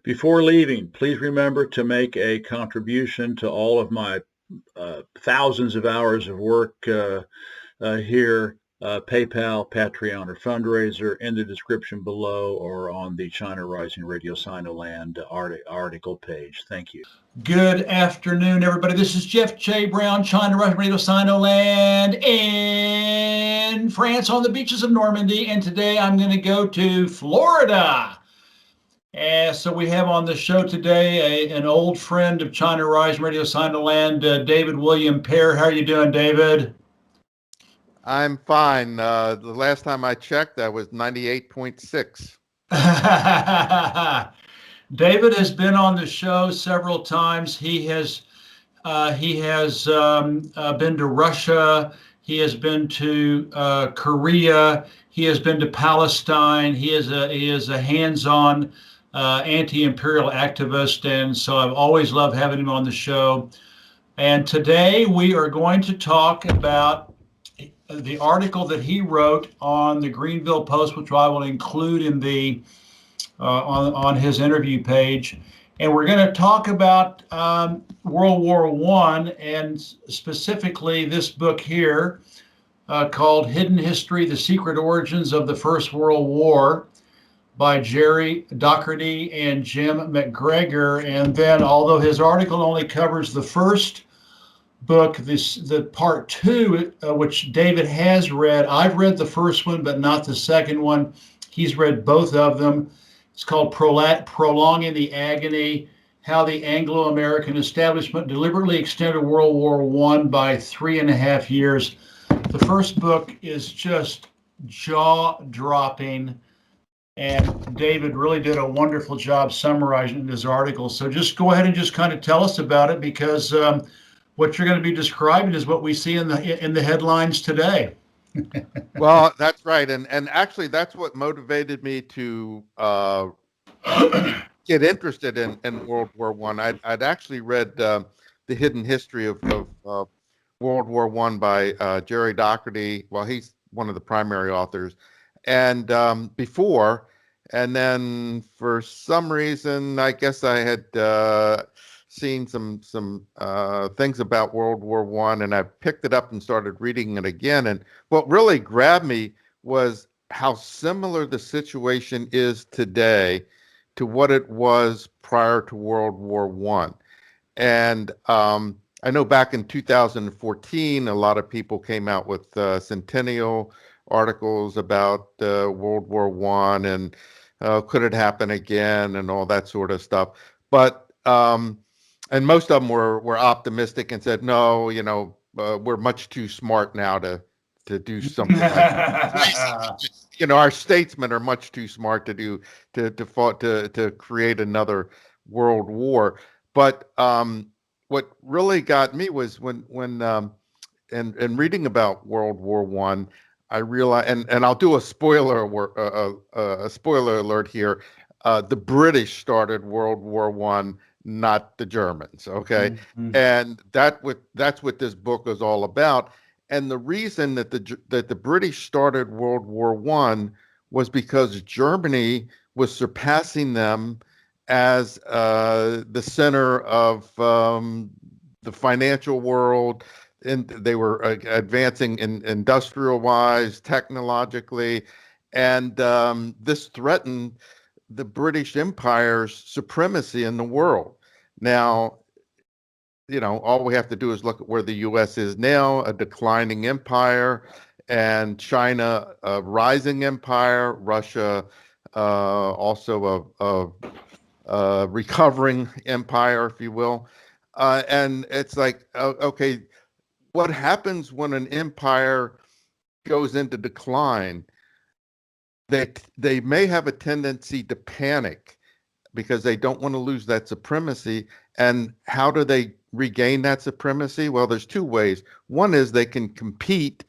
Before leaving, please remember to make a contribution to all of my thousands of hours of work here. PayPal, Patreon, or fundraiser in the description below or on the China Rising Radio Sinoland article page. Thank you. Good afternoon, everybody. This is Jeff J. Brown, China Rising Radio Sinoland in France on the beaches of Normandy. And today I'm going to go to Florida. And so we have on the show today an old friend of China Rising Radio Sinoland, David William Pear. How are you doing, David? I'm fine. The last time I checked, that was 98.6. David has been on the show several times. He has been to Russia. He has been to Korea. He has been to Palestine. He is a hands-on anti-imperial activist, and so I've always loved having him on the show. And today we are going to talk about the article that he wrote on the Greenville Post, which I will include in the on his interview page. And we're going to talk about World War I, and specifically this book here called Hidden History, The Secret Origins of the First World War by Jerry Doherty and Jim McGregor. And then, although his article only covers the first book, the part two, which David has read. I've read the first one, but not the second one. He's read both of them. It's called Prolonging the Agony, How the Anglo-American Establishment Deliberately Extended World War I by 3.5 years. The first book is just jaw-dropping, and David really did a wonderful job summarizing his article. So just go ahead and just kind of tell us about it, because what you're going to be describing is what we see in the headlines today. Well, that's right, and actually that's what motivated me to get interested in World War I. I'd actually read The Hidden History of World War I by Jerry Doherty. Well, he's one of the primary authors, and before, and then for some reason, I guess I had seen some things about World War I, and I picked it up and started reading it again. And what really grabbed me was how similar the situation is today to what it was prior to World War I. And I know back in 2014, a lot of people came out with centennial articles about World War I and could it happen again and all that sort of stuff. But and most of them were optimistic and said, no, we're much too smart now to do something like that. Our statesmen are much too smart to create another world war. But what really got me was when and reading about World War I, I realized, and I'll do a spoiler alert here. The British started World War I, not the Germans. Okay. Mm-hmm. And that's what this book is all about. And the reason that the British started World War I was because Germany was surpassing them as the center of the financial world, and they were advancing industrial-wise, technologically, and this threatened the British Empire's supremacy in the world. Now, all we have to do is look at where the U.S. is now, a declining empire, and China, a rising empire, Russia, also a recovering empire, if you will. And it's like, okay, what happens when an empire goes into decline? They may have a tendency to panic because they don't want to lose that supremacy. And how do they regain that supremacy? Well, there's two ways. One is they can compete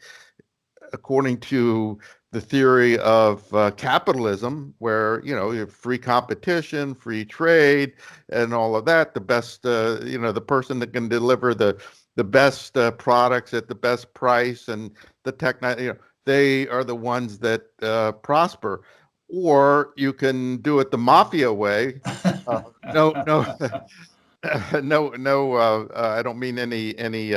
according to the theory of capitalism, where you have free competition, free trade, and all of that. The best, the person that can deliver the best products at the best price and the technology, they are the ones that prosper. Or you can do it the mafia way No, no, no. I don't mean any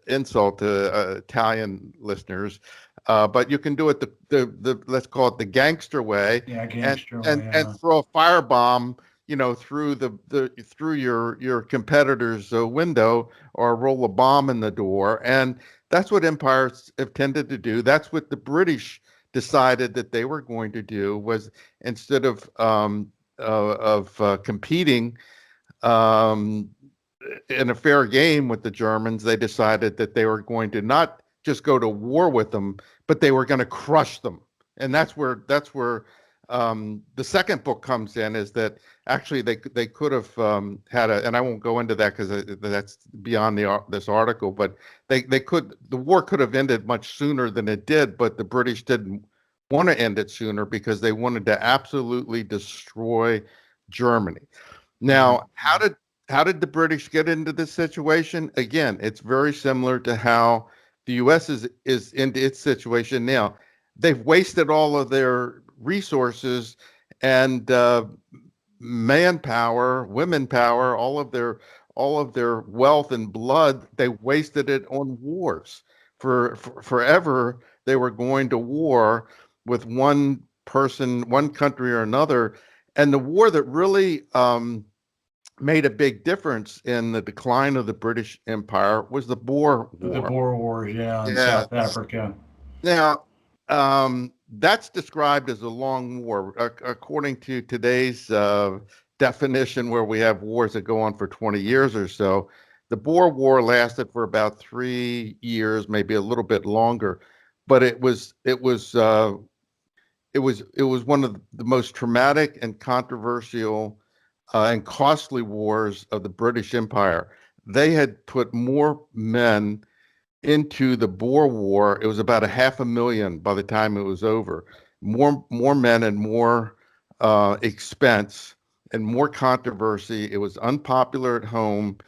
insult to Italian listeners, but you can do it the let's call it the gangster way, Yeah, and gangster way, and yeah. throw a firebomb, through through your competitor's window, or roll a bomb in the door, and that's what empires have tended to do. That's what the British decided that they were going to do, was instead of competing um, in a fair game with the Germans, they decided that they were going to not just go to war with them, but they were going to crush them. And that's where the second book comes in. Is that actually they could have had a, and I won't go into that because that's beyond this article, but the war could have ended much sooner than it did, but the British didn't want to end it sooner because they wanted to absolutely destroy Germany. Now, how did the British get into this situation? Again, it's very similar to how the U.S. is into its situation now. They've wasted all of their resources and manpower, women power, all of their wealth and blood. They wasted it on wars. For forever, they were going to war with one person, one country or another, and the war that really made a big difference in the decline of the British Empire was the Boer The War. Boer Wars, yeah, in Yeah. South Africa. Now, that's described as a long war. According to today's definition, where we have wars that go on for 20 years or so, the Boer War lasted for about 3 years, maybe a little bit longer. But it was one of the most traumatic and controversial and costly wars of the British Empire. They had put more men into the Boer War. It was about 500,000 by the time it was over. More men and more expense and more controversy. It was unpopular at home,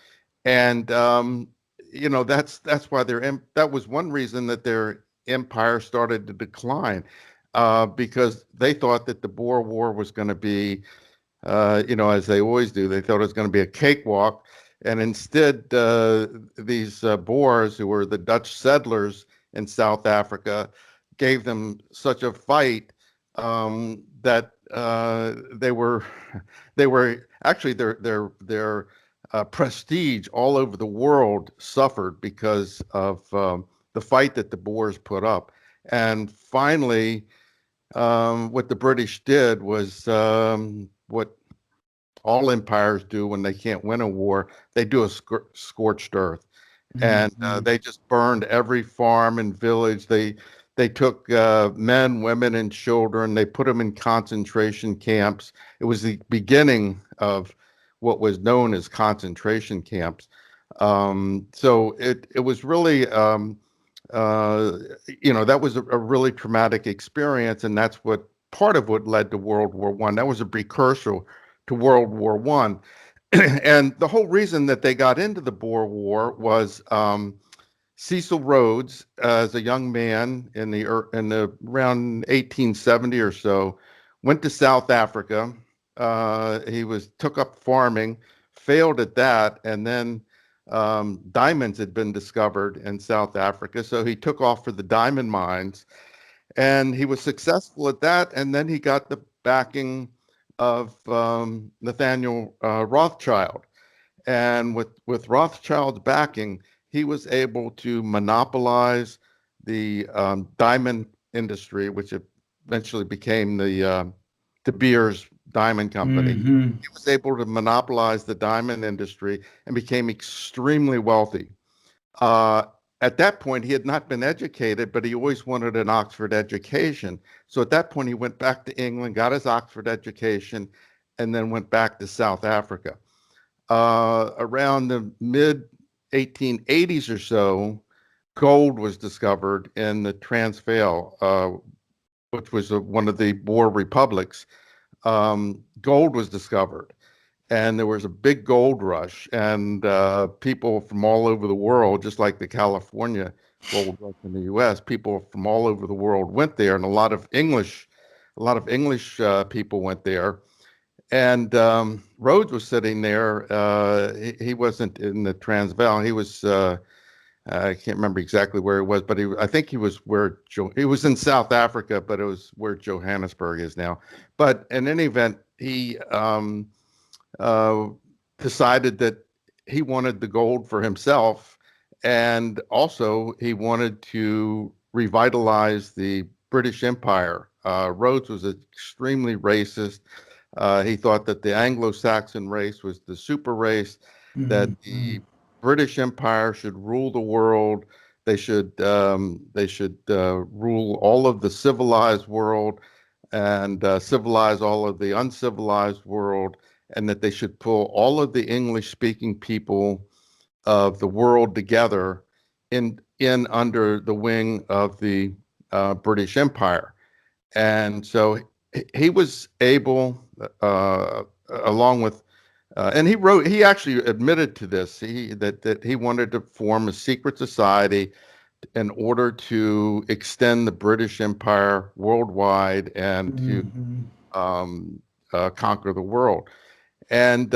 and that's why that was one reason that their empire started to decline, because they thought that the Boer War was going to be, as they always do, they thought it was going to be a cakewalk. And instead, these Boers, who were the Dutch settlers in South Africa, gave them such a fight that they were actually their prestige all over the world suffered because of the fight that the Boers put up. And finally, what the British did was what all empires do when they can't win a war. They do a scorched earth, and they just burned every farm and village. They took men, women, and children. They put them in concentration camps. It was the beginning of what was known as concentration camps. So it was really that was a really traumatic experience, and that's what part of what led to World War One. That was a precursor to World War One, and the whole reason that they got into the Boer War was Cecil Rhodes, as a young man in the around 1870 or so, went to South Africa. He took up farming, failed at that, and then diamonds had been discovered in South Africa. So he took off for the diamond mines, and he was successful at that. And then he got the backing of Nathaniel Rothschild. And with Rothschild's backing, he was able to monopolize the diamond industry, which eventually became the De Beers Diamond Company. He was able to monopolize the diamond industry and became extremely wealthy. Uh, at that point, he had not been educated, but he always wanted an Oxford education. So at that point, he went back to England, got his Oxford education, and then went back to South Africa. Around the mid 1880s or so, gold was discovered in the Transvaal, which was one of the Boer republics. Gold was discovered, and there was a big gold rush, and people from all over the world, just like the California gold rush in the U.S., people from all over the world went there, and a lot of English people went there. And Rhodes was sitting there. He wasn't in the Transvaal. He was. I can't remember exactly where he was, but I think he was where he was in South Africa, but it was where Johannesburg is now. But in any event, he uh, decided that he wanted the gold for himself, and also he wanted to revitalize the British Empire. Rhodes was extremely racist. He thought that the Anglo-Saxon race was the super race, that the British Empire should rule the world. They should rule all of the civilized world and civilize all of the uncivilized world, and that they should pull all of the English-speaking people of the world together in under the wing of the British Empire. And so he was able, along with, and he actually admitted to this, that he wanted to form a secret society in order to extend the British Empire worldwide and to conquer the world. And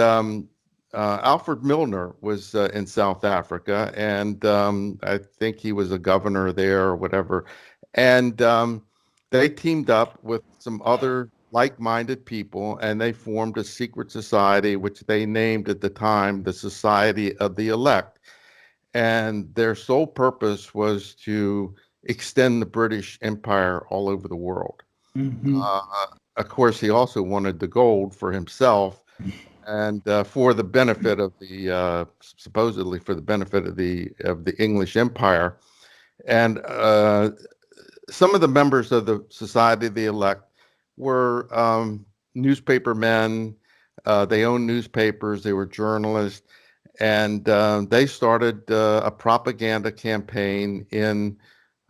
Alfred Milner was in South Africa, and I think he was a governor there or whatever. And they teamed up with some other like-minded people, and they formed a secret society, which they named at the time the Society of the Elect. And their sole purpose was to extend the British Empire all over the world. Uh, of course, he also wanted the gold for himself, and for the benefit of the supposedly for the benefit of the English Empire. And some of the members of the Society of the Elect were newspaper men. They owned newspapers. They were journalists, and they started a propaganda campaign in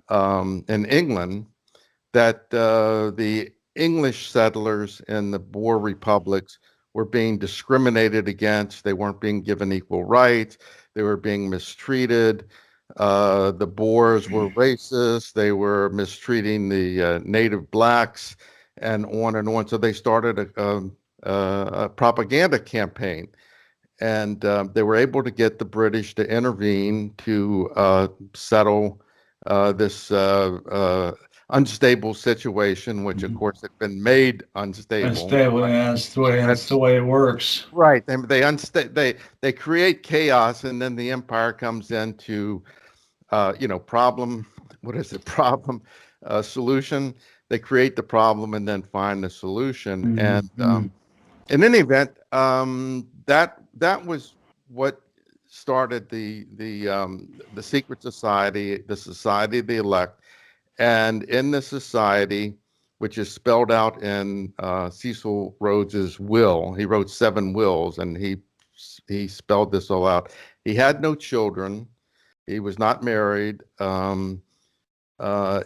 England that the English settlers in the Boer republics were being discriminated against. They weren't being given equal rights. They were being mistreated. The Boers were racist. They were mistreating the native blacks, and on and on. So they started a propaganda campaign, and they were able to get the British to intervene to settle this unstable situation, which of course had been made unstable. Unstable, yeah, that's the way it works. Right. They create chaos, and then the empire comes in to problem. What is it? Problem, solution. They create the problem and then find the solution. And in any event, that was what started the secret society, the Society of the Elect. And in the society, which is spelled out in Cecil Rhodes's will, he wrote 7 wills, and he spelled this all out. He had no children. He was not married.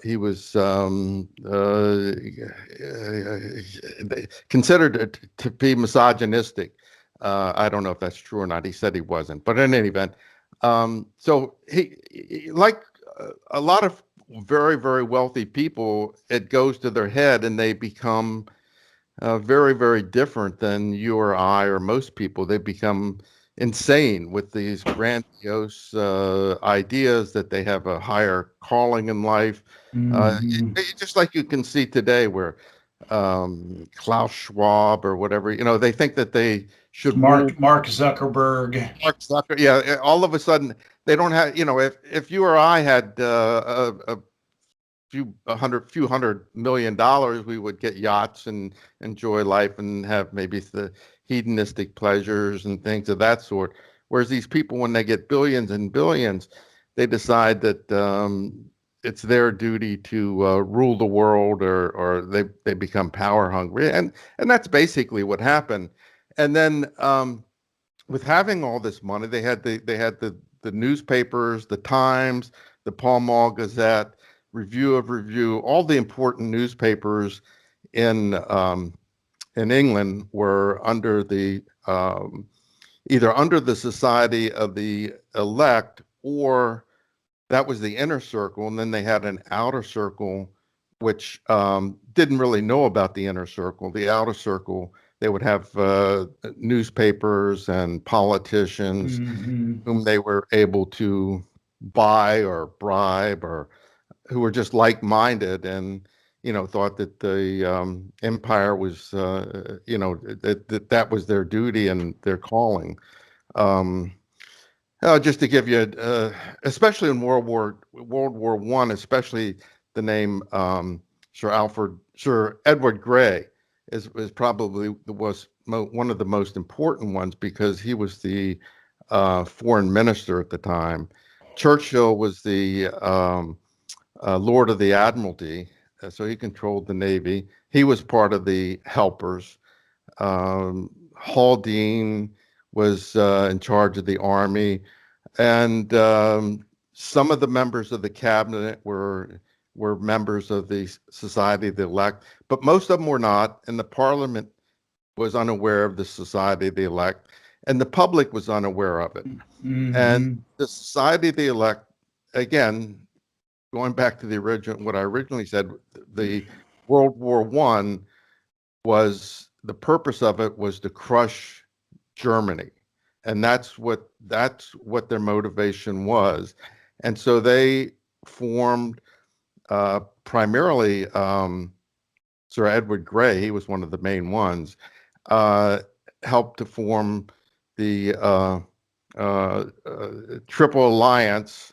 He was considered to be misogynistic. I don't know if that's true or not. He said he wasn't, but in any event, so he like a lot of very, very wealthy people, it goes to their head and they become very, very different than you or I or most people. They become insane with these grandiose ideas that they have a higher calling in life. Just like you can see today where Klaus Schwab or whatever, they think that they should Mark Zuckerberg. Mark Zucker, yeah, all of a sudden they don't have, if you or I had a few $100 million, we would get yachts and enjoy life and have maybe the hedonistic pleasures and things of that sort. Whereas these people, when they get billions and billions, they decide that it's their duty to rule the world, or they become power hungry, and that's basically what happened. And then with having all this money, they had the newspapers, the Times, the Pall Mall Gazette, Review of Review, all the important newspapers in England were under the either under the Society of the Elect, or that was the inner circle, and then they had an outer circle which didn't really know about the inner circle. The outer circle they would have newspapers and politicians whom they were able to buy or bribe, or who were just like-minded, and thought that the empire was that was their duty and their calling. Um, just to give you, especially in World War I, especially the name Sir Edward Grey is probably one of the most important ones, because he was the foreign minister at the time. Churchill was the Lord of the Admiralty, so he controlled the Navy. He was part of the helpers. Haldane was in charge of the Army, and some of the members of the cabinet were members of the Society of the Elect, but most of them were not, and the Parliament was unaware of the Society of the Elect, and the public was unaware of it. And the Society of the Elect, again, going back to what I originally said, the World War I was, the purpose of it was to crush Germany, and that's what their motivation was. And so they formed primarily Sir Edward Grey. He was one of the main ones. Helped to form the Triple Alliance.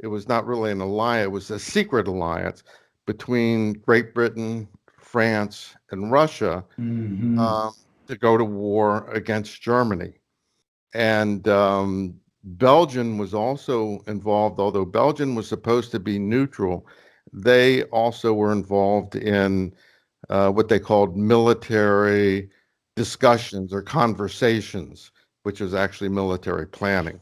It was not really an alliance; it was a secret alliance between Great Britain, France, and Russia to go to war against Germany. And Belgium was also involved, although Belgium was supposed to be neutral. They also were involved in what they called military discussions or conversations, which was actually military planning.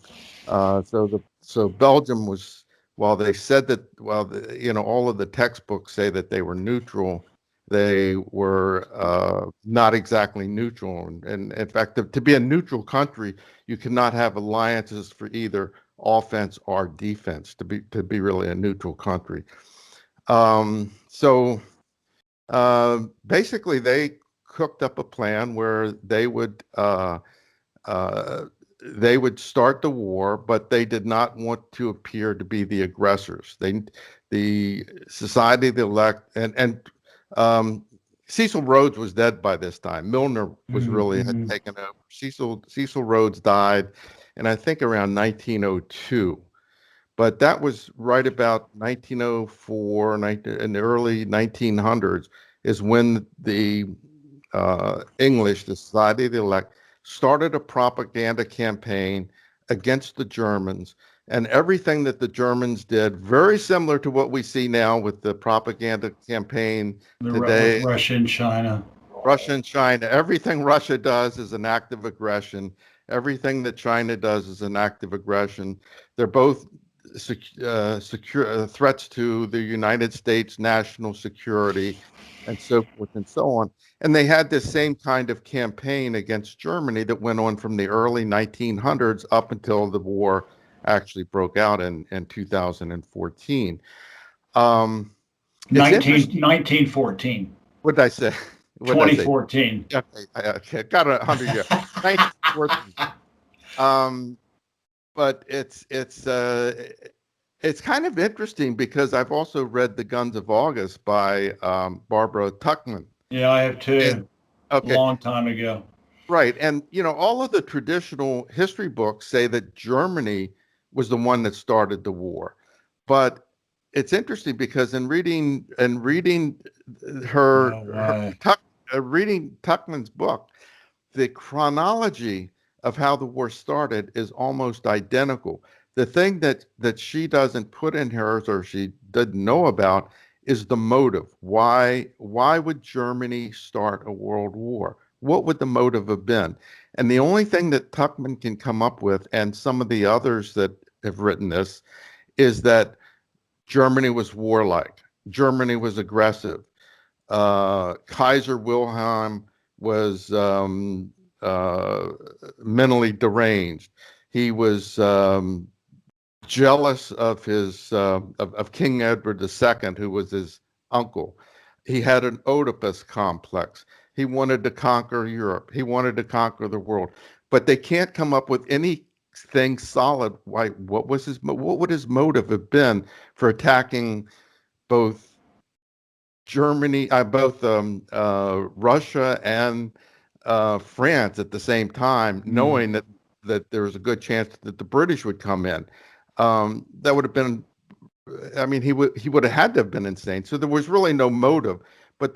So Belgium was, while they said that, all of the textbooks say that they were neutral, they were not exactly neutral. And in fact, to be a neutral country, you cannot have alliances for either offense or defense to be really a neutral country. So basically, they cooked up a plan where they would start the war, but they did not want to appear to be the aggressors. The Society of the Elect, and Cecil Rhodes was dead by this time. Milner was had taken over. Cecil Rhodes died, and I think around 1902. But that was right about 1904, in the early 1900s, is when the English, the Society of the Elect, started a propaganda campaign against the Germans. And everything that the Germans did, very similar to what we see now with the propaganda campaign today. Russia and China. Everything Russia does is an act of aggression. Everything that China does is an act of aggression. They're both threats to the United States national security, and so forth and so on. And they had this same kind of campaign against Germany that went on from the early 1900s up until the war actually broke out in 2014. 1914. What did I say? 2014. Okay, got 100 years. 1914. But it's kind of interesting because I've also read The Guns of August by Barbara Tuchman. Yeah, I have too. Okay. A long time ago. Right. And, all of the traditional history books say that Germany was the one that started the war. But it's interesting because in reading reading Tuchman's book, the chronology of how the war started is almost identical. The thing that she doesn't put in hers, or she didn't know about, is the motive. Why would Germany start a world war? What would the motive have been? And the only thing that Tuchman can come up with, and some of the others that have written this, is that Germany was warlike. Germany was aggressive. Kaiser Wilhelm was mentally deranged. He was jealous of his of King Edward II, who was his uncle. He had an Oedipus complex. He wanted to conquer Europe. He wanted to conquer the world. But they can't come up with anything solid. Why? What would his motive have been for attacking both Russia and France at the same time, knowing that there was a good chance that the British would come in? That would have been, I mean, he would have had to have been insane. So there was really no motive. But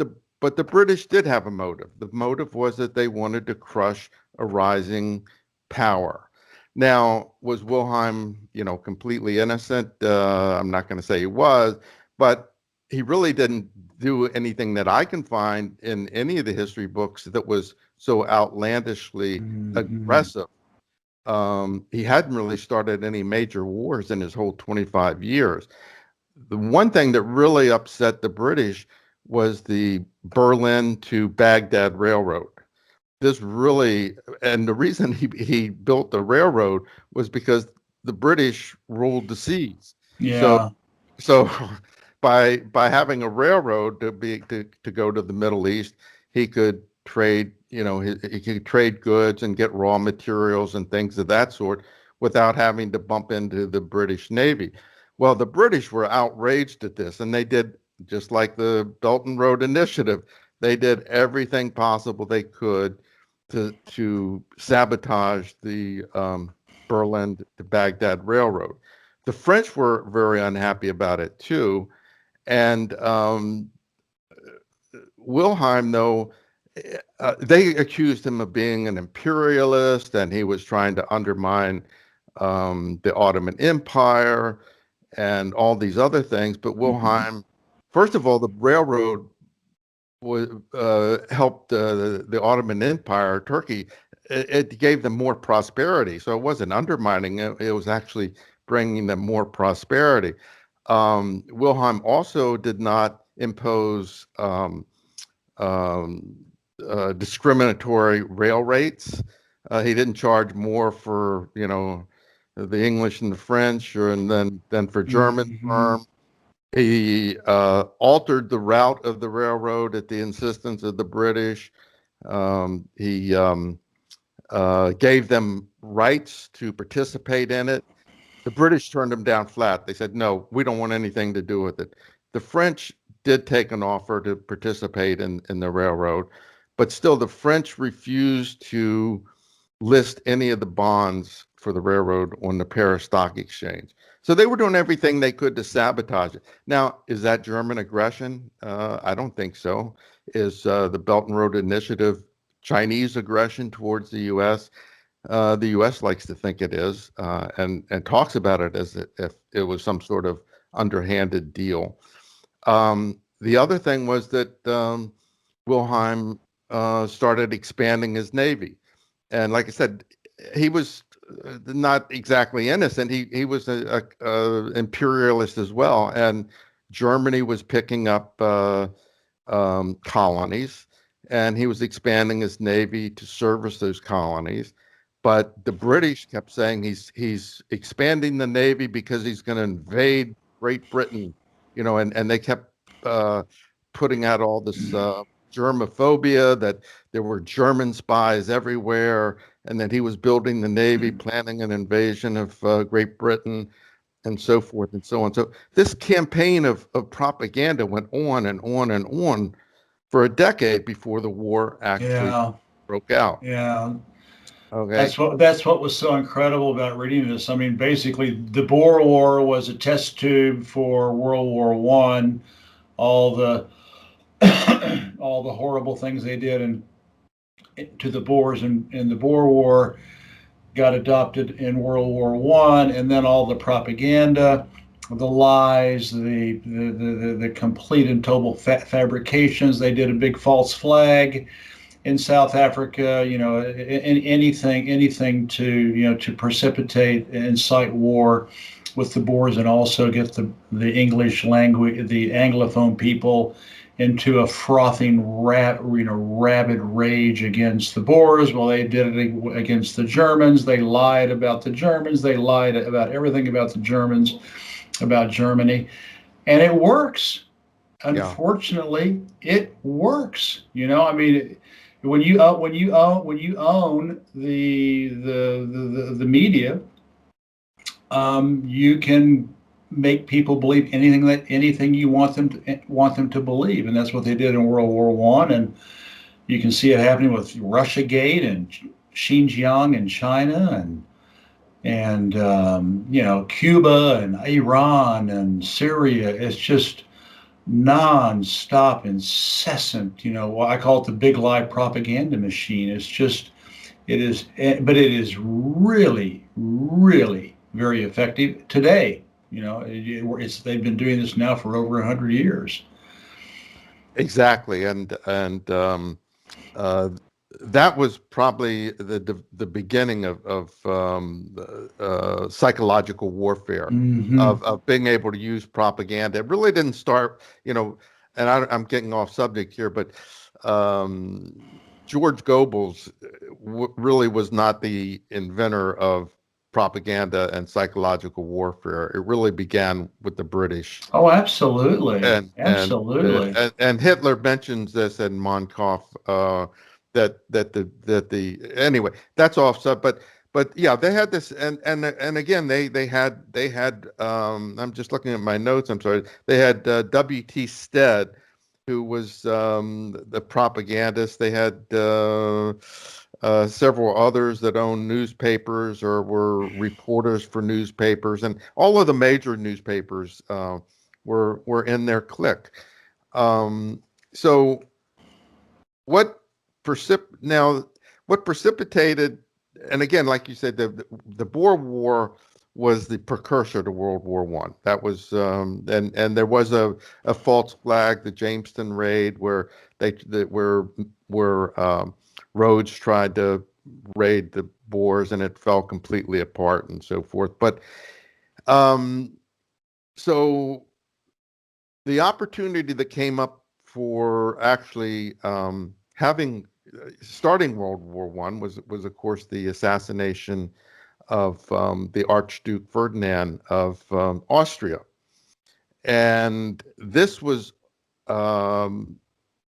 the British did have a motive. The motive was that they wanted to crush a rising power. Now, was Wilhelm, completely innocent? I'm not going to say he was, but he really didn't do anything that I can find in any of the history books that was so outlandishly aggressive. He hadn't really started any major wars in his whole 25 years. The one thing that really upset the British was the Berlin to Baghdad Railroad. This really, and the reason he built the railroad was because the British ruled the seas. So Yeah. so by having a railroad to go to the Middle East, he could trade, he could trade goods and get raw materials and things of that sort without having to bump into the British Navy. Well, the British were outraged at this, and they did just like the Belt and Road Initiative. They did everything possible they could to sabotage the Berlin to Baghdad Railroad. The French were very unhappy about it too, and Wilhelm, though, they accused him of being an imperialist, and he was trying to undermine the Ottoman Empire and all these other things. But Wilhelm, first of all, the railroad was helped the Ottoman Empire, Turkey. It gave them more prosperity, so it wasn't undermining it. It was actually bringing them more prosperity. Wilhelm also did not impose discriminatory rail rates. He didn't charge more for the English and the French, and than for German firms. He altered the route of the railroad at the insistence of the British. He gave them rights to participate in it. The British turned him down flat. They said, no, we don't want anything to do with it. The French did take an offer to participate in the railroad, but still the French refused to list any of the bonds for the railroad on the Paris Stock Exchange. So they were doing everything they could to sabotage it. Now, is that German aggression? I don't think so. Is the Belt and Road Initiative Chinese aggression towards the U.S.? The U.S. likes to think it is, and talks about it as if it was some sort of underhanded deal. The other thing was that Wilhelm started expanding his navy. And like I said, he was not exactly innocent. He was a imperialist as well. And Germany was picking up colonies, and he was expanding his navy to service those colonies. But the British kept saying he's expanding the navy because he's going to invade Great Britain, and they kept putting out all this germophobia, that there were German spies everywhere, and that he was building the navy, planning an invasion of Great Britain, and so forth and so on. So this campaign of propaganda went on and on and on for a decade before the war actually broke out. Yeah. Okay. That's what was so incredible about reading this. I mean, basically, the Boer War was a test tube for World War I. All the all the horrible things they did to the Boers in the Boer War got adopted in World War I, and then all the propaganda, the lies, the complete and total fabrications. They did a big false flag in South Africa, anything to precipitate and incite war with the Boers, and also get the English language, the Anglophone people, into a frothing rabid rage against the Boers. Well, they did it against the Germans. They lied about the Germans. They lied about everything about the Germans, about Germany, and it works. Unfortunately, it works. I mean, when you own the media, you can make people believe anything you want them to believe, and that's what they did in World War One, and you can see it happening with Russiagate and Xinjiang in China, and Cuba and Iran and Syria. It's just non-stop, incessant. I call it the big lie propaganda machine. But it is really, really very effective today. They've been doing this now for over 100 years. Exactly, and that was probably the beginning of psychological warfare, of being able to use propaganda. It really didn't start, and I'm getting off subject here, but George Goebbels really was not the inventor of propaganda and psychological warfare. It really began with the British. Oh, absolutely, and and absolutely. and Hitler mentions this in Mein Kampf, that the anyway, that's off sub, but yeah, they had this, and again, they had I'm just looking at my notes, I'm sorry, they had W.T. Stead, who was the propagandist. They had several others that owned newspapers or were reporters for newspapers, and all of the major newspapers were in their clique. So what what precipitated, and again, like you said, the Boer War was the precursor to World War One. That was and there was a false flag, the Jamestown raid, where Rhodes tried to raid the Boers and it fell completely apart and so forth. But so the opportunity that came up for actually starting World War One was of course the assassination of the Archduke Ferdinand of Austria, and this was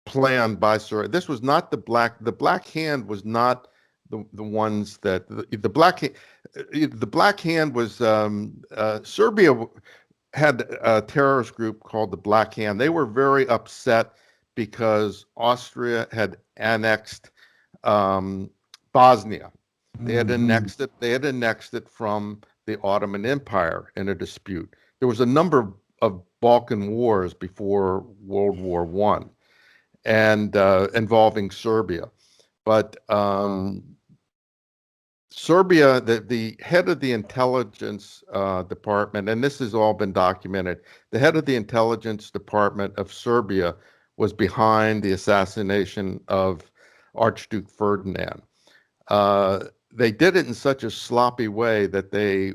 planned by Sir. This was not the Black Hand was not the ones that the Black Hand was Serbia had a terrorist group called the Black Hand. They were very upset because Austria had annexed Bosnia. They had annexed it. They had annexed it from the Ottoman Empire in a dispute. There was a number of Balkan wars before World War One, and involving Serbia, but Serbia, the head of the intelligence department, and this has all been documented, the head of the intelligence department of Serbia was behind the assassination of Archduke Ferdinand. They did it in such a sloppy way that they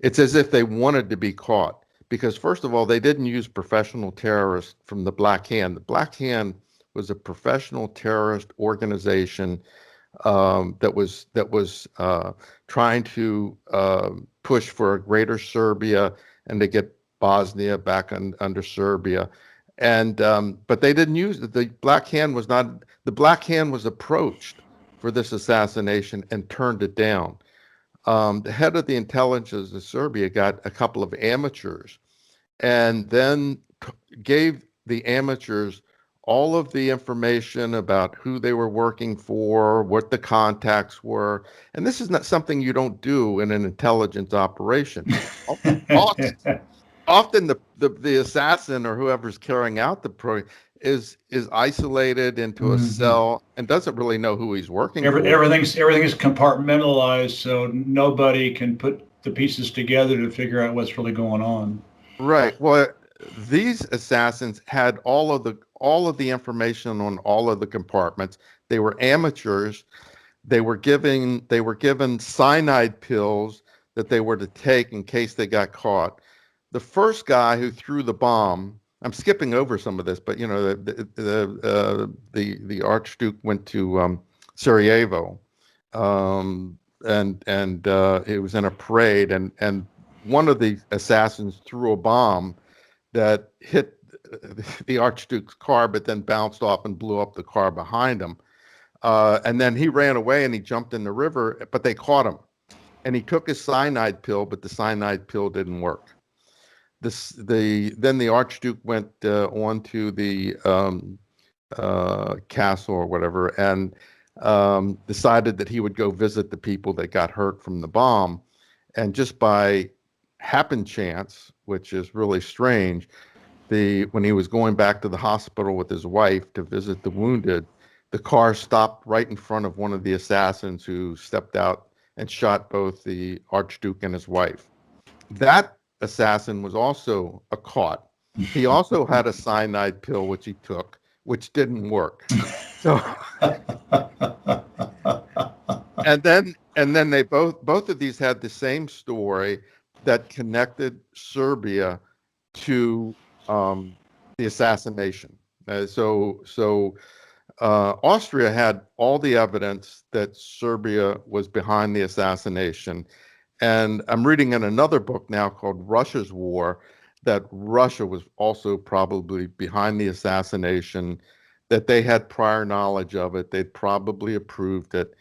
it's as if they wanted to be caught. Because first of all, they didn't use professional terrorists from the Black Hand. The Black Hand was a professional terrorist organization that was trying to push for a greater Serbia and to get Bosnia back under Serbia. And but they didn't use it. The Black Hand was not. The Black Hand was approached for this assassination and turned it down. The head of the intelligence of Serbia got a couple of amateurs and then gave the amateurs all of the information about who they were working for, what the contacts were. And this is not something you don't do in an intelligence operation. Often the assassin or whoever's carrying out the program is isolated into a cell and doesn't really know who he's working for. Everything is compartmentalized, so nobody can put the pieces together to figure out what's really going on. Right. Well, these assassins had all of the information on all of the compartments. They were amateurs. They were given cyanide pills that they were to take in case they got caught. The first guy who threw the bomb, I'm skipping over some of this, but the Archduke went to Sarajevo, and it was in a parade, and one of the assassins threw a bomb that hit the Archduke's car, but then bounced off and blew up the car behind him. And then he ran away and he jumped in the river, but they caught him. And he took his cyanide pill, but the cyanide pill didn't work. Then the Archduke went on to the castle or whatever, and decided that he would go visit the people that got hurt from the bomb. And just by happen chance, which is really strange, when he was going back to the hospital with his wife to visit the wounded, the car stopped right in front of one of the assassins who stepped out and shot both the Archduke and his wife. That assassin was also caught. He also had a cyanide pill which he took, which didn't work. So and then they both of these had the same story that connected Serbia to the assassination. Austria had all the evidence that Serbia was behind the assassination. And I'm reading in another book now called Russia's War that Russia was also probably behind the assassination, that they had prior knowledge of it. They'd probably approved it.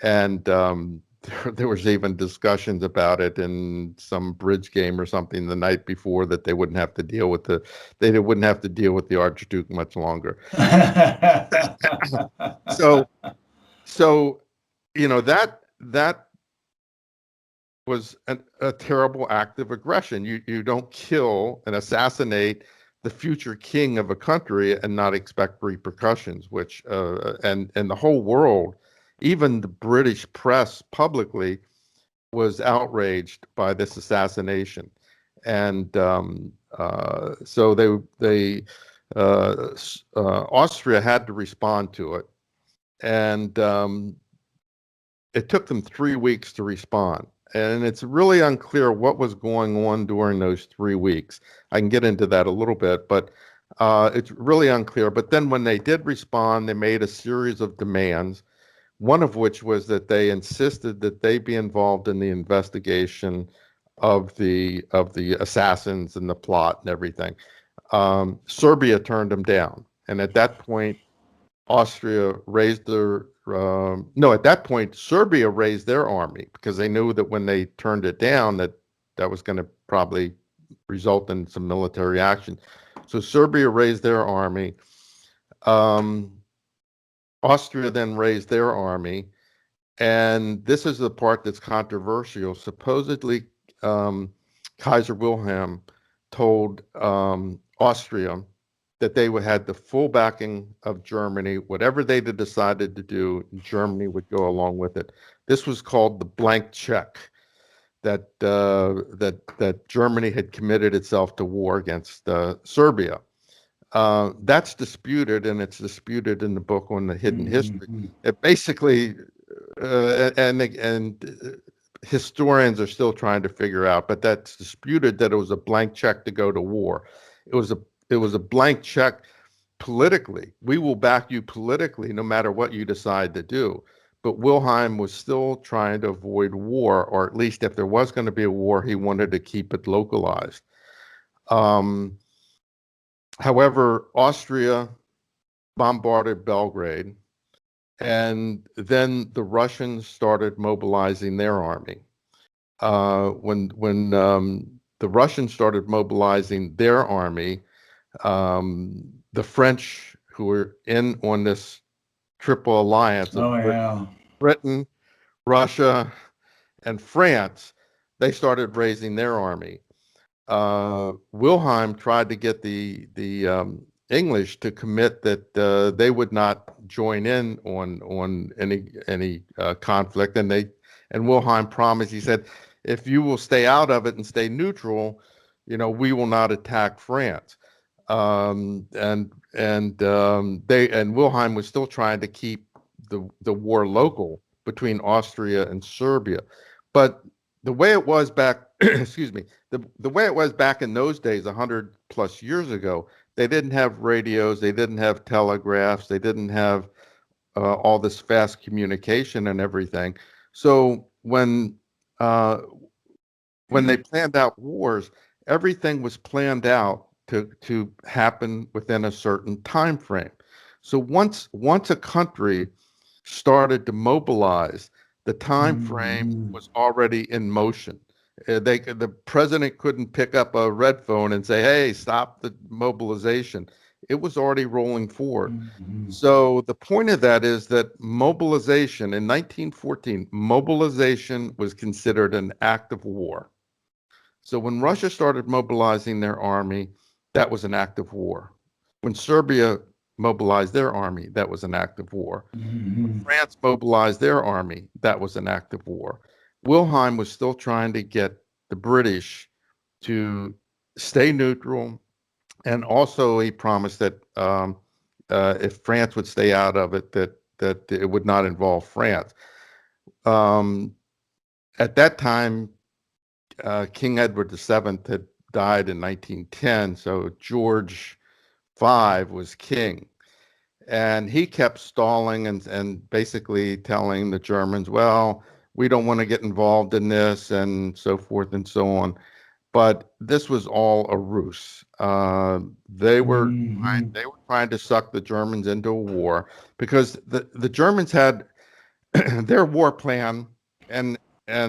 And there was even discussions about it in some bridge game or something the night before, that they wouldn't have to deal with the Archduke much longer. So that was a terrible act of aggression. You don't kill and assassinate the future king of a country and not expect repercussions, which and the whole world, even the British press publicly, was outraged by this assassination. And so Austria had to respond to it. And it took them 3 weeks to respond. And it's really unclear what was going on during those 3 weeks. I can get into that a little bit, but it's really unclear. But then when they did respond, they made a series of demands, one of which was that they insisted that they be involved in the investigation of the assassins and the plot and everything. Serbia turned them down. And at that point, Serbia raised their army, because they knew that when they turned it down, that was going to probably result in some military action. So Serbia raised their army. Austria then raised their army. And this is the part that's controversial. Supposedly, Kaiser Wilhelm told Austria that they had the full backing of Germany. Whatever they decided to do, Germany would go along with it. This was called the blank check, that Germany had committed itself to war against Serbia. That's disputed, and it's disputed in the book on the hidden history. It basically, and historians are still trying to figure out, but that's disputed, that it was a blank check to go to war. It was a blank check politically. We will back you politically no matter what you decide to do. But Wilhelm was still trying to avoid war, or at least if there was going to be a war, he wanted to keep it localized. However, Austria bombarded Belgrade, and then the Russians started mobilizing their army. When the Russians started mobilizing their army, the French, who were in on this triple alliance of Britain, Russia, and France, they started raising their army. Wilhelm tried to get the English to commit that they would not join in on any conflict, and Wilhelm promised. He said, "If you will stay out of it and stay neutral, we will not attack France." And Wilhelm was still trying to keep the war local between Austria and Serbia, but the way it was back, excuse me, the way it was back in those days, 100 plus years ago, they didn't have radios, they didn't have telegraphs, they didn't have all this fast communication and everything. So when they planned out wars, everything was planned out to happen within a certain time frame. So once a country started to mobilize, the time frame was already in motion. The president couldn't pick up a red phone and say, "Hey, stop the mobilization." It was already rolling forward. So the point of that is that mobilization in 1914, mobilization was considered an act of war. So when Russia started mobilizing their army, that was an act of war. When Serbia mobilized their army, that was an act of war. When France mobilized their army, that was an act of war. Wilhelm was still trying to get the British to stay neutral, and also he promised that if France would stay out of it, that it would not involve France. At that time, King Edward VII had died in 1910, so George V was king. And he kept stalling and basically telling the Germans, well, we don't want to get involved in this, and so forth and so on. But this was all a ruse. They were trying to suck the Germans into a war, because the Germans had their war plan, and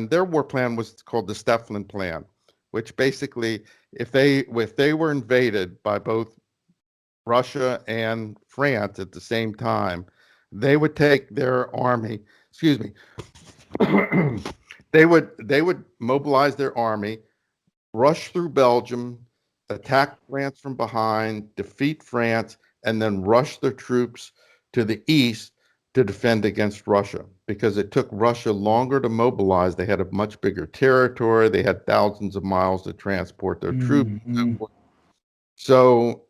their war plan was called the Stefflen Plan, which basically, if they were invaded by both Russia and France at the same time, they would take their army, excuse me, they would mobilize their army, rush through Belgium, attack France from behind, defeat France, and then rush their troops to the east to defend against Russia, because it took Russia longer to mobilize. They had a much bigger territory. They had thousands of miles to transport their troops. So,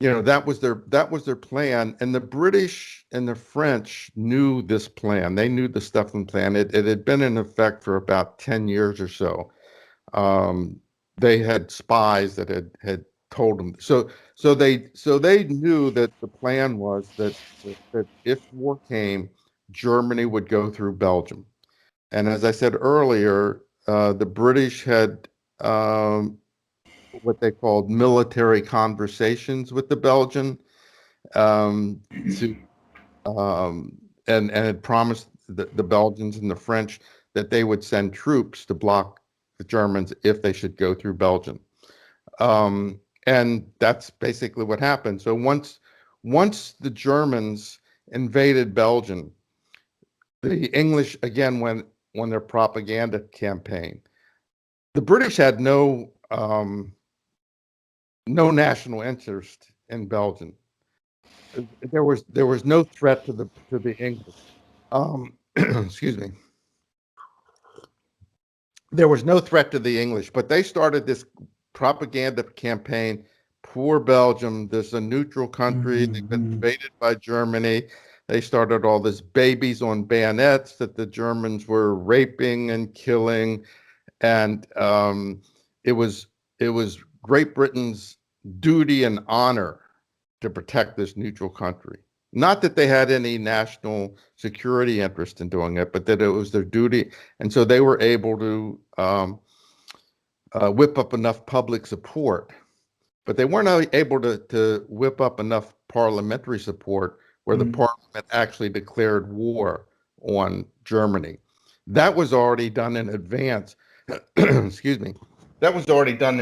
that was their plan, and the British and the French knew this plan. They knew the Stefflen Plan. It had been in effect for about 10 years or so. They had spies that had told them. So they knew that the plan was that if war came, Germany would go through Belgium. And as I said earlier, the British had what they called military conversations with the Belgian, to and had promised the Belgians and the French that they would send troops to block the Germans if they should go through Belgium. And that's basically what happened. So once the Germans invaded Belgium, the English again went on their propaganda campaign. The British had no national interest in Belgium. There was no threat to the English. Excuse me. There was no threat to the English, but they started this propaganda campaign. Poor Belgium, this is a neutral country. They've been invaded by Germany. They started all this babies on bayonets that the Germans were raping and killing, and it was Great Britain's duty and honor to protect this neutral country. Not that they had any national security interest in doing it, but that it was their duty. And so they were able to whip up enough public support, but they weren't able to whip up enough parliamentary support where the parliament actually declared war on Germany. That was already done in advance. Excuse me. That was already done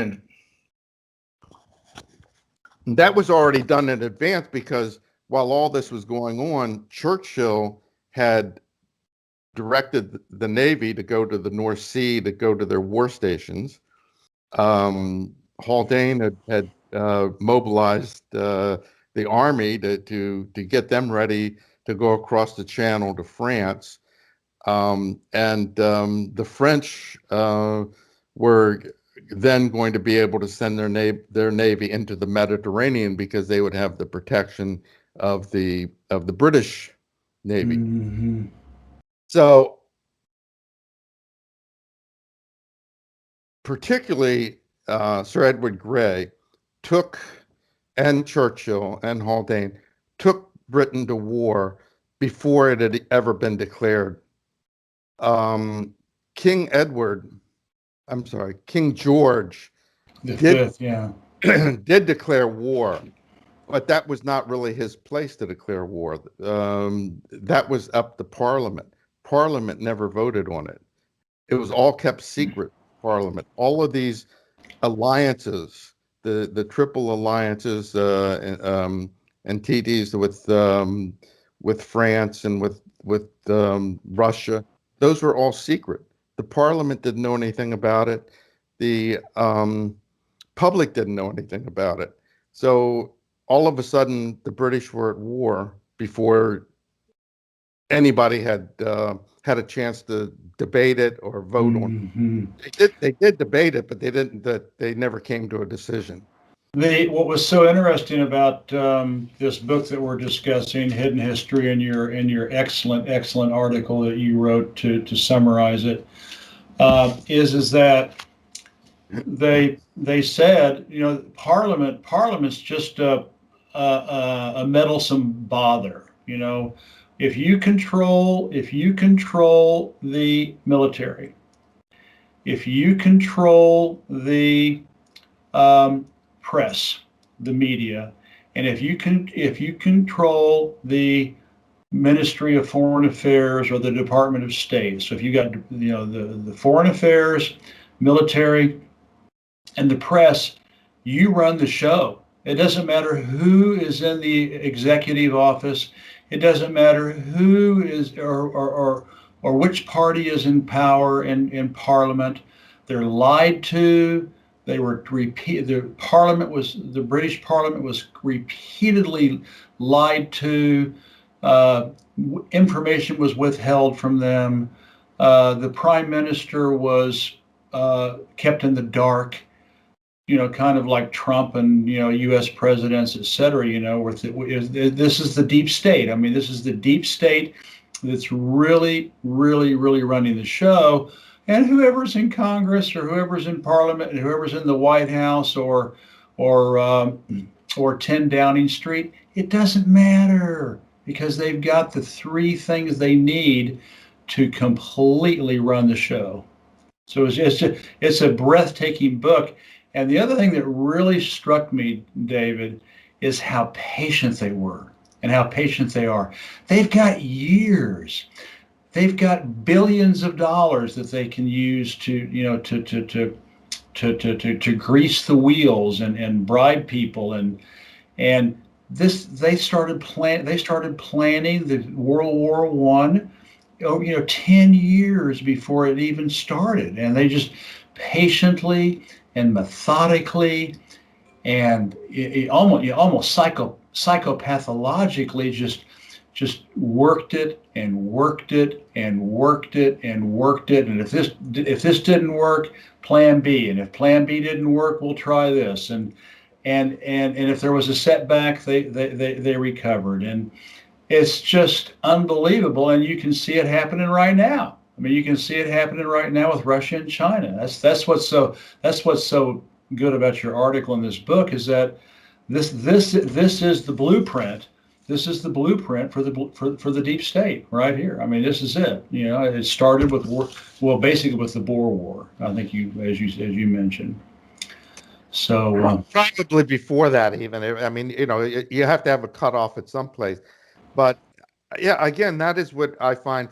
in advance, because while all this was going on, Churchill had directed the Navy to go to the North Sea, to go to their war stations. Haldane had mobilized the army to get them ready to go across the Channel to France. The French were then going to be able to send their navy into the Mediterranean, because they would have the protection of the British Navy. So particularly Sir Edward Grey and Churchill and Haldane took Britain to war before it had ever been declared. King George the fifth, yeah. did declare war, but that was not really his place to declare war. That was up to Parliament. Parliament never voted on it. It was all kept secret. Parliament. All of these alliances, the triple alliances and TDs with France and with Russia, those were all secret. The Parliament didn't know anything about it. The public didn't know anything about it. So all of a sudden, the British were at war before anybody had a chance to debate it or vote on it. They did debate it, but they didn't. That they never came to a decision. What was so interesting about this book that we're discussing, Hidden History, and your excellent article that you wrote to summarize it, is that they said, Parliament's just a meddlesome bother. If you control the military, if you control the press, the media, and if you control the Ministry of Foreign Affairs or the Department of State, so if you got the foreign affairs, military, and the press, you run the show. It doesn't matter who is in the executive office. It doesn't matter who is or which party is in power in Parliament. They're lied to. They were the British Parliament was repeatedly lied to. Information was withheld from them. The Prime Minister was kept in the dark. Kind of like Trump and U.S. presidents, et cetera. This is the deep state. I mean, this is the deep state that's really, really, really running the show. And whoever's in Congress or whoever's in Parliament and whoever's in the White House or 10 Downing Street, it doesn't matter, because they've got the three things they need to completely run the show. So it's a breathtaking book. And the other thing that really struck me, David, is how patient they were and how patient they are. They've got years. They've got billions of dollars that they can use to grease the wheels and bribe people and this they started planning the World War I 10 years before it even started, and they just patiently and methodically and almost psychopathologically just worked it and worked it and worked it and worked it. And if this didn't work, plan B. And if plan B didn't work, we'll try this. And if there was a setback, they recovered. And it's just unbelievable. And you can see it happening right now. I mean, you can see it happening right now with Russia and China. That's what's so good about your article in this book, is that this is the blueprint. This is the blueprint for the deep state right here. I mean, this is it. It started with basically with the Boer War. I think as you mentioned. So probably before that, even. I mean, you have to have a cutoff at some place. But yeah, again, that is what I find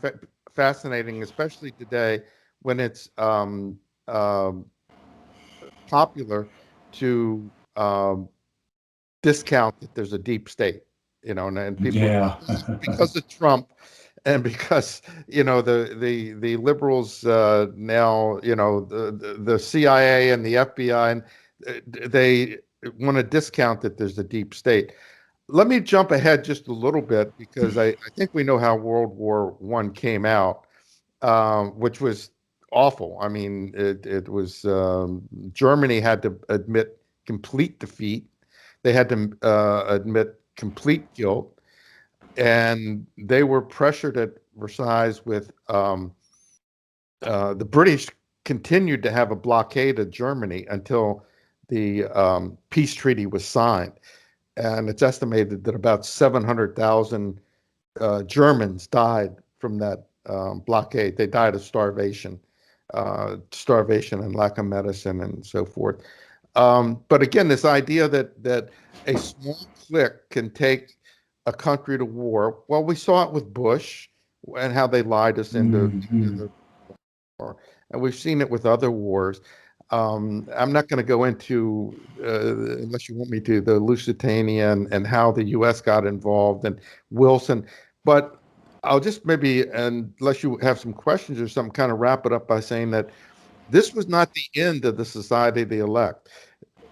fascinating, especially today when it's popular to discount that there's a deep state, and people, because of Trump and because the liberals now, the CIA and the FBI, and they want to discount that there's a deep state. Let me jump ahead just a little bit, because I think we know how World War I came out, which was awful. I mean, it was Germany had to admit complete defeat. They had to admit complete guilt, and they were pressured at Versailles with the British continued to have a blockade of Germany until the peace treaty was signed. And it's estimated that about 700,000 Germans died from that blockade. They died of starvation and lack of medicine and so forth. But again, this idea that a small clique can take a country to war. Well, we saw it with Bush and how they lied us into Mhm. the war, and we've seen it with other wars. I'm not going to go into, unless you want me to, the Lusitania and how the U.S. got involved and Wilson. But I'll just maybe, unless you have some questions or something, kind of wrap it up by saying that this was not the end of the Society of the Elect.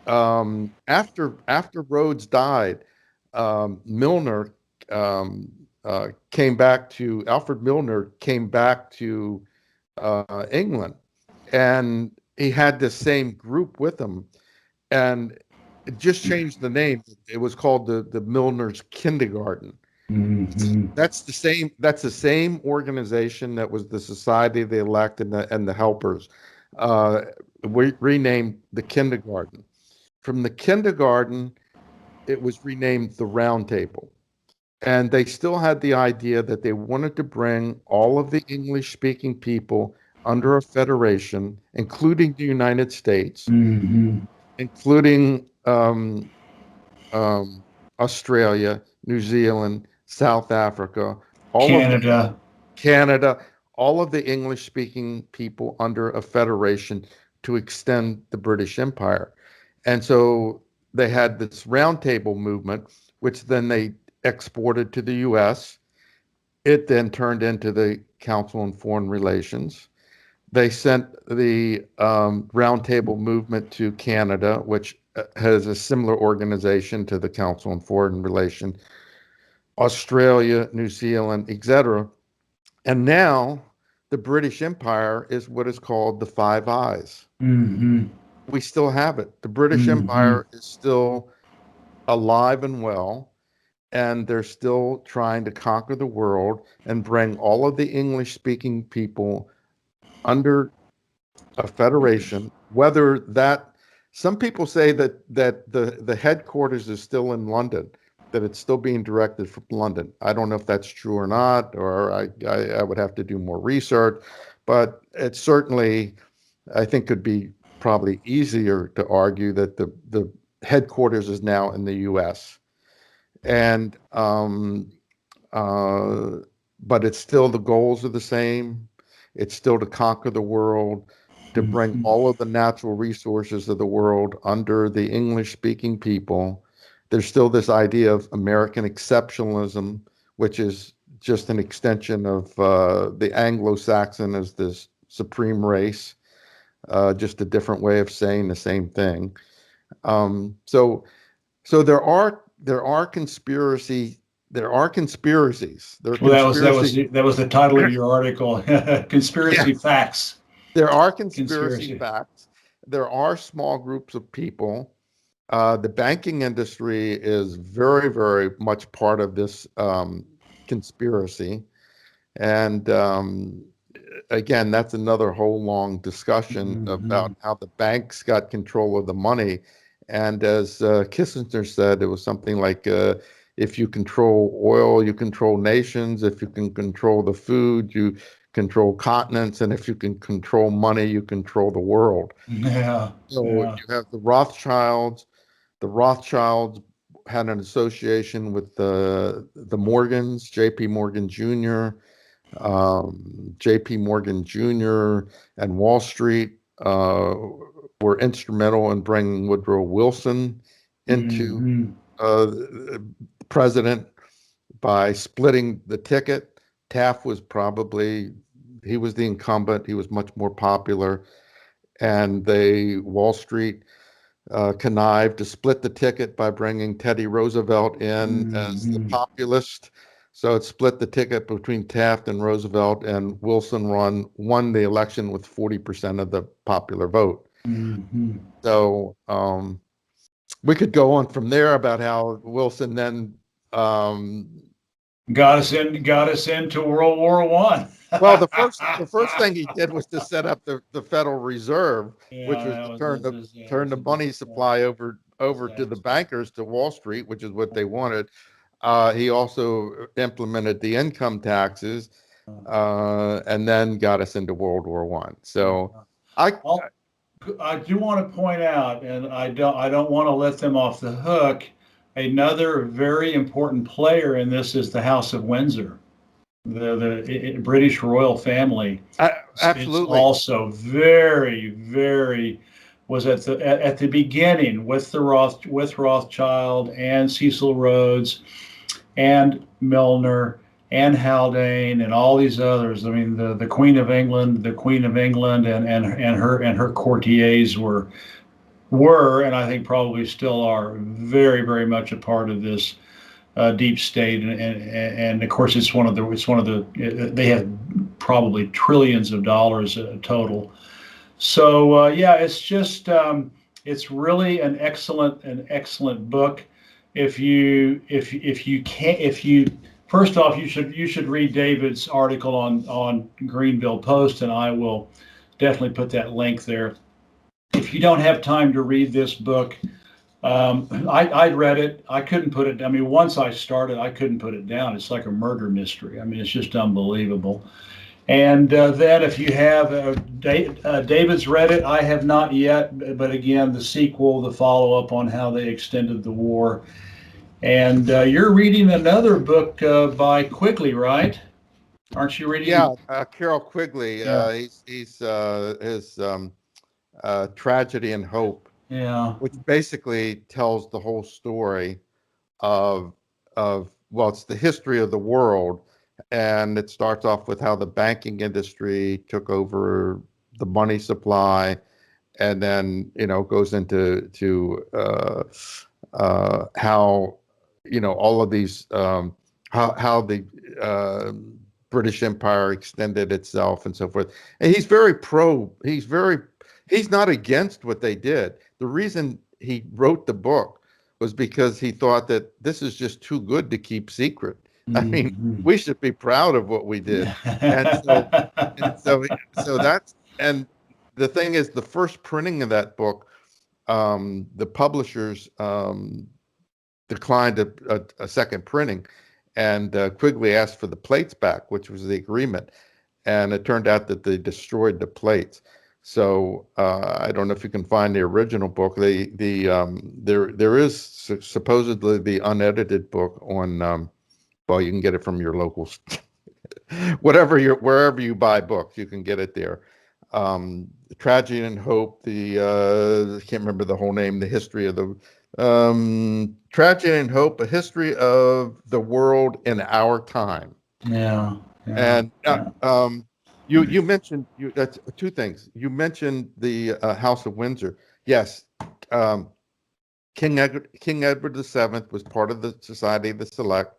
After Rhodes died, Milner came back to Alfred Milner came back to England, and he had this same group with him, and it just changed the name. It was called the Milner's Kindergarten. Mhm. That's the same organization that was the Society of the Elect and the Helpers. Uh, we renamed the Kindergarten. From the Kindergarten, it was renamed the Round Table. And they still had the idea that they wanted to bring all of the English speaking people under a federation, including the United States, Mhm. including um, Australia, New Zealand, South Africa, all of the Canada. Canada, all of the English speaking people under a federation to extend the British Empire. And so they had this roundtable movement, which then they exported to the US. It then turned into the Council on Foreign Relations. They sent the roundtable movement to Canada, which has a similar organization to the Council on Foreign Relations, Australia, New Zealand, etc. And now the British Empire is what is called the Five Eyes. Mhm. We still have it. The British Mhm. Empire is still alive and well, and they're still trying to conquer the world and bring all of the English speaking people under a federation. Whether that, some people say that the headquarters is still in London, that it's still being directed from London. I don't know if that's true or not, or I would have to do more research, but it certainly, I think, could be probably easier to argue that the headquarters is now in the U.S. And uh, but it's still, the goals are the same. It's still to conquer the world, to bring Mhm. all of the natural resources of the world under the English speaking people. There's still this idea of American exceptionalism, which is just an extension of the Anglo-Saxon as this supreme race, just a different way of saying the same thing. So there are conspiracies. There are Well, conspiracy. that was the title of your article, Yeah, Conspiracy Facts. there are conspiracy Conspiracy. facts. There are small groups of people. The banking industry is very, very much part of this conspiracy. And again, that's another whole long discussion about Mhm. how the banks got control of the money. And as Kissinger said, it was something like, if you control oil, you control nations. If you can control the food, you control continents. And if you can control money, you control the world. Yeah, So yeah. you have the Rothschilds. The Rothschilds had an association with the Morgans, J.P. Morgan Jr., J.P. Morgan Jr. and Wall Street were instrumental in bringing Woodrow Wilson into Mhm. uh, president by splitting the ticket. Taft was probably, he was the incumbent. He was much more popular, and Wall Street connived to split the ticket by bringing Teddy Roosevelt in as the Mhm. populist. So it split the ticket between Taft and Roosevelt, and Wilson won the election with 40% of the popular vote. Mhm. So we could go on from there about how Wilson then, um, Got us into World War One. well, the first thing he did was to set up the Federal Reserve, which Yeah, was that to was turn the that turn was the a big money supply over to the disaster. bankers, to Wall Street, which is what they wanted. He also implemented the income taxes, and then got us into World War One. So Yeah. I All, I do want to point out, and I don't want to let them off the hook. Another very important player in this is the House of Windsor, the British royal family. It's Absolutely. also very, very was at the beginning with the Rothschild and Cecil Rhodes and Milner and Haldane and all these others. I mean, the Queen of England, and her courtiers were, and I think probably still are, very, very much a part of this deep state. And of course, they have probably trillions of dollars total. So yeah, it's just it's really an excellent book. If you can if you First off, you should read David's article on Greenville Post, and I will definitely put that link there. If you don't have time to read this book, I read it. I couldn't put it. I mean, once I started, I couldn't put it down. It's like a murder mystery. I mean, it's just unbelievable. And then if you have David's read it, I have not yet. But again, the sequel, the follow up on how they extended the war. And you're reading another book by Quigley, right? Aren't you reading? Yeah, Carol Quigley. Yeah. He's his Tragedy and Hope, Yeah. which basically tells the whole story of well, it's the history of the world, and it starts off with how the banking industry took over the money supply, and then goes into how all of these how the British Empire extended itself and so forth. And he's not against what they did. The reason he wrote the book was because he thought that this is just too good to keep secret. I mean, Mhm. we should be proud of what we did. And so, and so, so that's, and the thing is, the first printing of that book, the publishers declined a second printing, and Quigley asked for the plates back, which was the agreement. And it turned out that they destroyed the plates. So I don't know if you can find the original book. There is supposedly the unedited book on. Well, you can get it from your local, wherever you buy books, you can get it there. Tragedy and Hope. I can't remember the whole name. The history of the Tragedy and Hope: A History of the World in Our Time. Yeah. Yeah. And Yeah. you mentioned that's two things. You mentioned the House of Windsor. Yes, um, King Edward VII was part of the Society of the Select.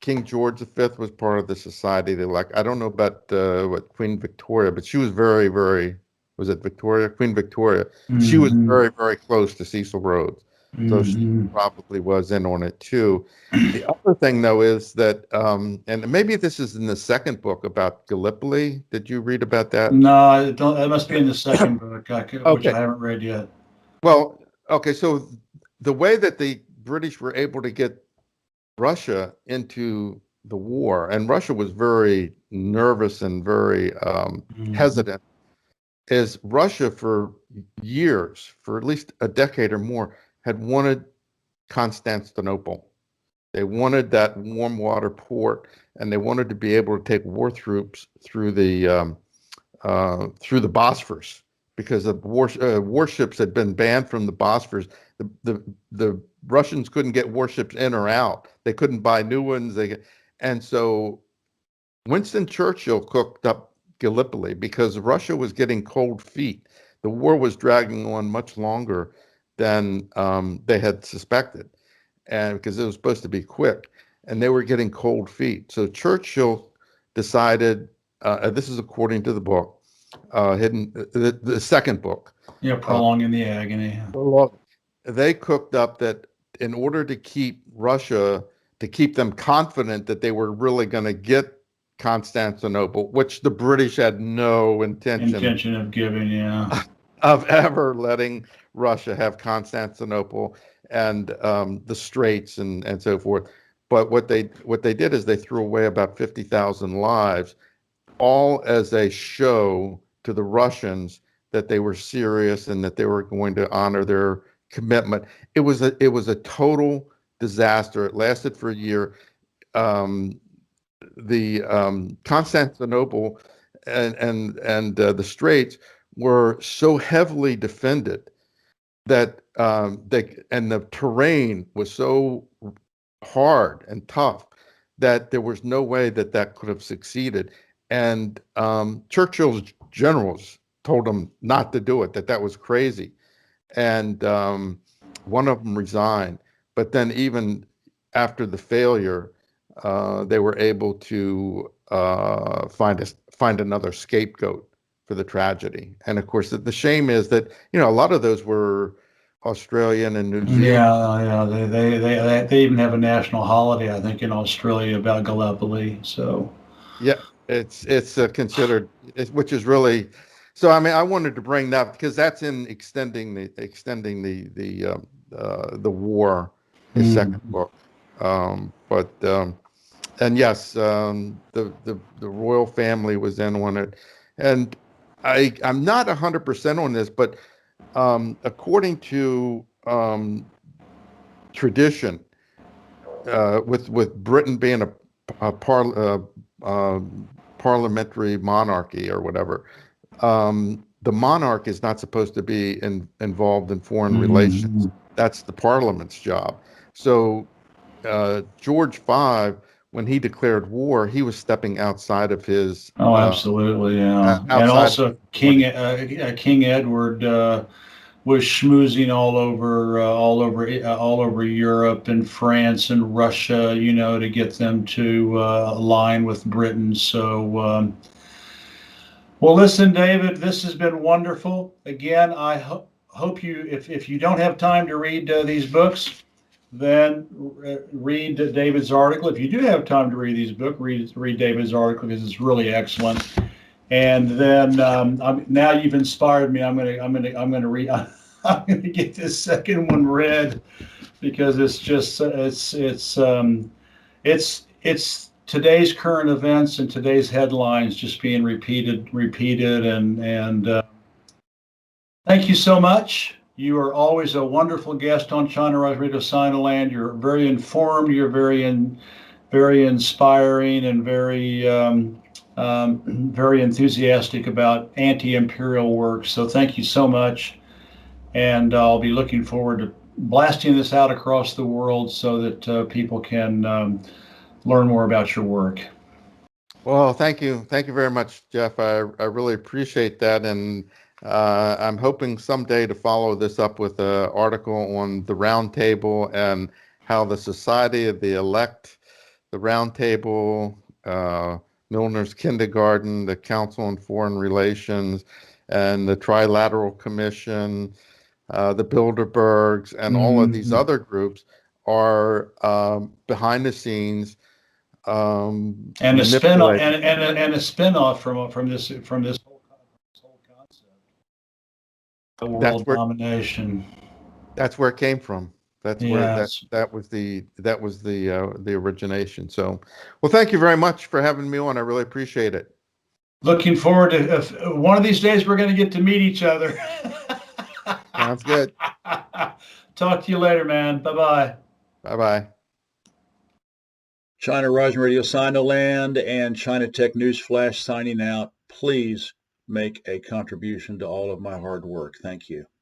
King George V was part of the Society of the Elect. I don't know about what Queen Victoria, but she was very, very. Was it Victoria? Queen Victoria. She was Hmm. very, very close to Cecil Rhodes, so she Hmm. probably was in on it too. The other thing, though, is that, and maybe this is in the second book about Gallipoli. Did you read about that? No, that must be in the second book, which Okay. I haven't read yet. Well, okay. So the way that the British were able to get Russia into the war, and Russia was very nervous and very Mhm. hesitant, is Russia for years, for at least a decade or more, had wanted Constantinople. They wanted that warm water port, and they wanted to be able to take war troops through the Bosphorus, because the warships had been banned from the Bosphorus. The Russians couldn't get warships in or out. They couldn't buy new ones. And so Winston Churchill cooked up Gallipoli because Russia was getting cold feet. The war was dragging on much longer than they had suspected, and because it was supposed to be quick, and they were getting cold feet. So Churchill decided, this is according to the book, the second book. Yeah, Uh, prolonging the agony. they cooked up that in order to keep Russia, to keep them confident that they were really going to get Constantinople, which the British had no intention Intention of giving, yeah. of ever letting Russia have Constantinople and the Straits and so forth. But what they did is they threw away about 50,000 lives, all as a show to the Russians that they were serious and that they were going to honor their commitment. It was a total disaster. It lasted for a year. The Constantinople and the Straits were so heavily defended that and the terrain was so hard and tough that there was no way that could have succeeded. And Churchill's generals told him not to do it, that was crazy. And one of them resigned. But then even after the failure, they were able to find another scapegoat for the tragedy. And of course, the shame is that, a lot of those were Australian and New Zealand. Yeah. They even have a national holiday, I think, in Australia about Gallipoli. So yeah, it's considered, which is really. So I mean, I wanted to bring that because that's in extending the war, his second book. And yes, the royal family was in on it, and I'm not 100% on this, but according to tradition, with Britain being a parliamentary monarchy or whatever, the monarch is not supposed to be involved in foreign relations. That's the parliament's job. So George V, when he declared war, he was stepping outside of his. Oh, absolutely, yeah. And also King Edward was schmoozing all over Europe and France and Russia, to get them to align with Britain. So, well, listen, David, this has been wonderful. Again, I hope you, if you don't have time to read these books, then read David's article. If you do have time to read these books, read David's article because it's really excellent. And then now you've inspired me. I'm gonna read. I'm gonna get this second one read because it's just it's today's current events and today's headlines just being repeated and thank you so much. You are always a wonderful guest on China Rise Radio Sinoland. You're very informed. You're very inspiring and very enthusiastic about anti-imperial work. So thank you so much. And I'll be looking forward to blasting this out across the world so that people can learn more about your work. Well, thank you very much, Jeff. I really appreciate that, and I'm hoping someday to follow this up with an article on the Round Table and how the Society of the Elect, the Round Table, Milner's Kindergarten, the Council on Foreign Relations, and the Trilateral Commission, the Bilderbergs, and all of these other groups are behind the scenes. And a spin-off and a spin-off from this whole concept, the world domination. That's where it came from. That's where that was the origination. So, well, thank you very much for having me on. I really appreciate it. Looking forward to one of these days we're going to get to meet each other. Sounds good. Talk to you later, man. Bye-bye. Bye-bye. China Rising Radio Sinoland and China Tech News Flash signing out. Please make a contribution to all of my hard work. Thank you.